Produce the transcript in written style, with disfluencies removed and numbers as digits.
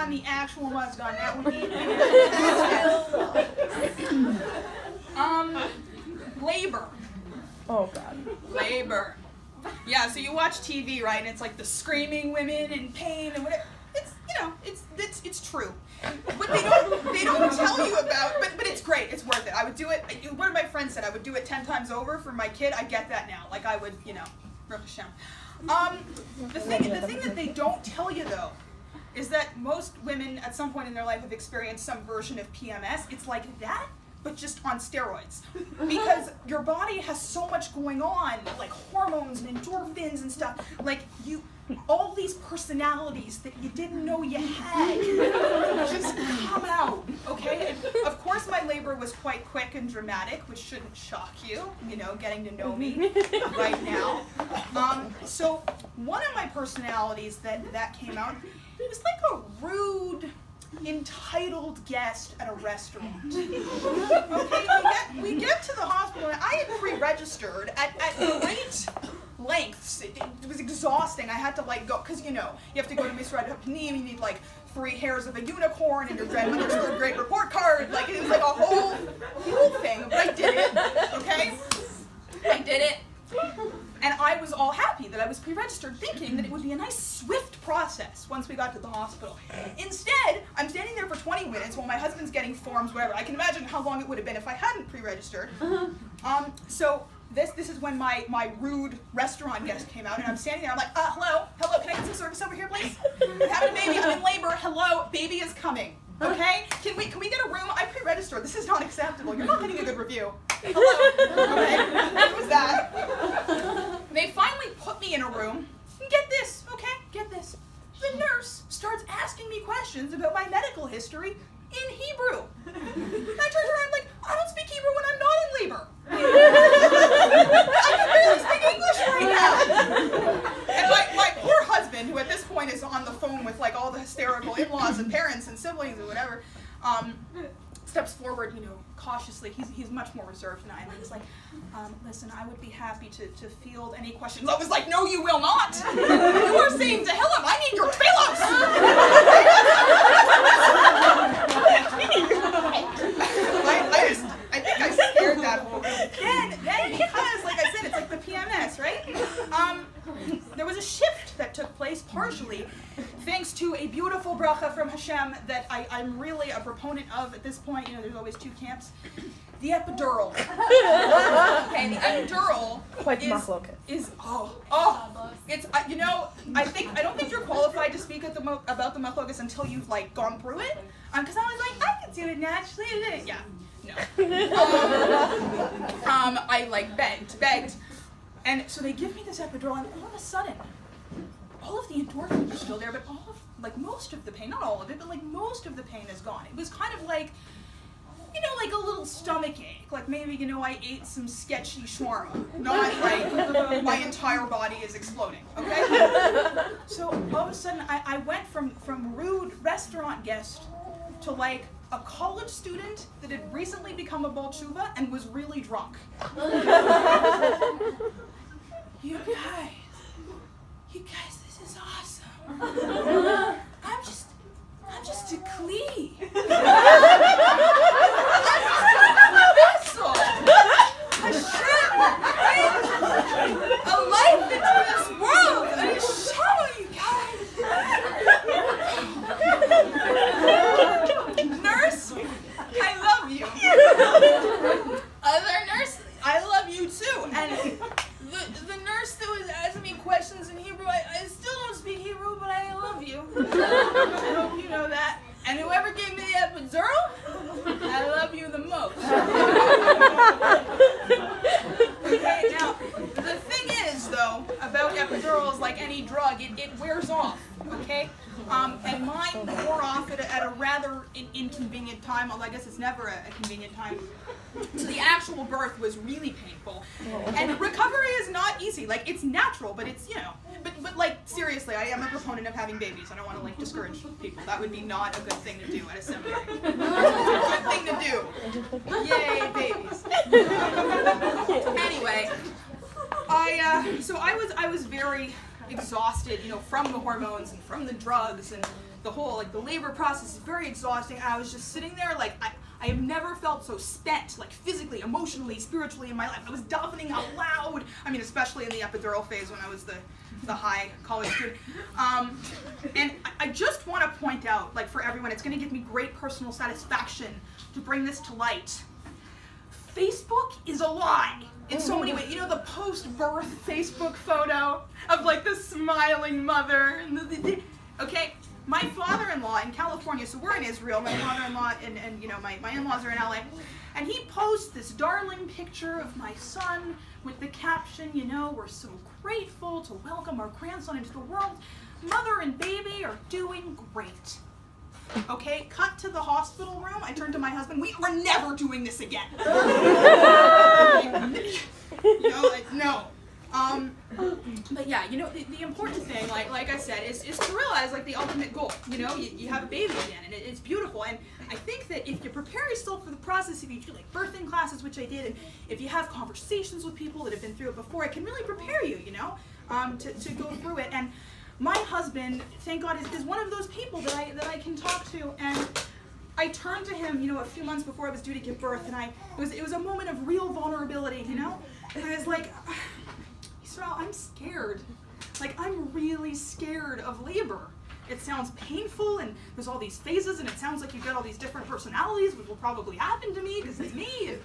on the actual was gun, that would be labor. Oh God. Labor. Yeah, so you watch TV, right, and it's like the screaming women in pain and whatever. It's, you know, it's true. But they don't tell you about, but it's great, it's worth it. I would do it, one of my friends said I would do it 10 times over for my kid. I get that now. Like I would, you know, Baruch Hashem. The thing that they don't tell you though, is that most women at some point in their life have experienced some version of PMS. It's like that, but just on steroids. Because your body has so much going on, like hormones and endorphins and stuff. Like all these personalities that you didn't know you had just come out, okay? And of course my labor was quite quick and dramatic, which shouldn't shock you, you know, getting to know me right now. So one of my personalities that came out, it was like a rude, entitled guest at a restaurant. Okay, we get to the hospital, and I had pre-registered at great lengths. It was exhausting. I had to like go, because you know, you have to go to Misrad Hapanim, you need like 3 hairs of a unicorn and your grandmother's third grade report card. Like it was like a whole thing. But I did it, okay? I did it. And I was all happy that I was pre-registered, thinking that it would be a nice, swift process once we got to the hospital. Instead, I'm standing there for 20 minutes while my husband's getting forms, whatever. I can imagine how long it would have been if I hadn't pre-registered. So this is when my rude restaurant guest came out, and I'm standing there. I'm like, hello, can I get some service over here, please? I'm having a baby. I'm in labor. Hello, baby is coming. Okay? Can we get a room? I pre-registered. This is not acceptable. You're not getting a good review. Hello. Okay. What was that? They finally put me in a room. Get this, okay? Get this. The nurse starts asking me questions about my medical history in Hebrew. And I turned around like, I don't speak Hebrew when I'm not in labor. I can barely speak English right now. And my poor husband, who at this point is on the phone with like all the hysterical in-laws and parents and siblings and whatever, steps forward, you know, cautiously. He's much more reserved than I am. He's like, listen, I would be happy to field any questions. I was like, no, you will not. You are saying to Hillel, I need your tefillos. I think I scared that whole group. Then because, like I said, it's like the PMS, right? There was a shift that took place partially thanks to a beautiful bracha from Hashem that I'm really a proponent of at this point. You know, there's always 2 camps. The epidural. Okay, the epidural is it's you know, I don't think you're qualified to speak about the machlokas until you've like gone through it. Because I was like, I can do it naturally. Yeah, no. I like begged, and so they give me this epidural, and all of a sudden, all of the endorphins are still there, but most of the pain, not all of it, but like most of the pain is gone. It was kind of like, you know, like a little stomach ache, like maybe, you know, I ate some sketchy shawarma, not like my entire body is exploding, okay? So all of a sudden, I went from rude restaurant guest to like a college student that had recently become a Baal Tshuva and was really drunk. You guys, this is awesome. I'm just a kli. Hashem brings a life into this world, and I show you guys. Nurse, I love you. Other nurse, I love you too. And the nurse that was asking me questions in Hebrew, I still don't speak Hebrew, but I love you. I hope you know that. And whoever gave me the epidural, I love you the most. Okay, now, the thing is, though, about epidurals, like any drug, it wears off, okay? And mine wore off at a rather inconvenient time, although I guess it's never a convenient time. So the actual birth was really painful. And recovery is not easy. Like, it's natural, but it's, you know, but like, seriously, I am a proponent of having babies. I don't want to, like, discourage people. That would be not a good thing to do at a seminary. It's a good thing to do. Yay, babies. Anyway, I was very exhausted, you know, from the hormones and from the drugs and the whole, like, the labor process is very exhausting. And I was just sitting there, like, I have never felt so spent, like, physically, emotionally, spiritually in my life. I was davening out loud. I mean, especially in the epidural phase when I was the high college student. And I just want to point out, like, for everyone, it's going to give me great personal satisfaction to bring this to light. Facebook is a lie in so many ways. You know, the post-birth Facebook photo of, like, the smiling mother. And okay, my father-in-law in California, so we're in Israel, my father-in-law and you know, my in-laws are in LA, and he posts this darling picture of my son with the caption, you know, we're so grateful to welcome our grandson into the world. Mother and baby are doing great. Okay, cut to the hospital room. I turned to my husband. We are never doing this again. You know, like, no. But yeah, you know, the important thing, like I said, is to realize, like, the ultimate goal. You know, you have a baby again, and it's beautiful. And I think that if you prepare yourself for the process, if you do, like, birthing classes, which I did, and if you have conversations with people that have been through it before, it can really prepare you, you know, to go through it. And my husband, thank God, is one of those people that I can talk to. And I turned to him, you know, a few months before I was due to give birth, and it was a moment of real vulnerability, you know. And I was like, Israel, I'm scared. Like, I'm really scared of labor. It sounds painful, and there's all these phases, and it sounds like you've got all these different personalities, which will probably happen to me because it's me.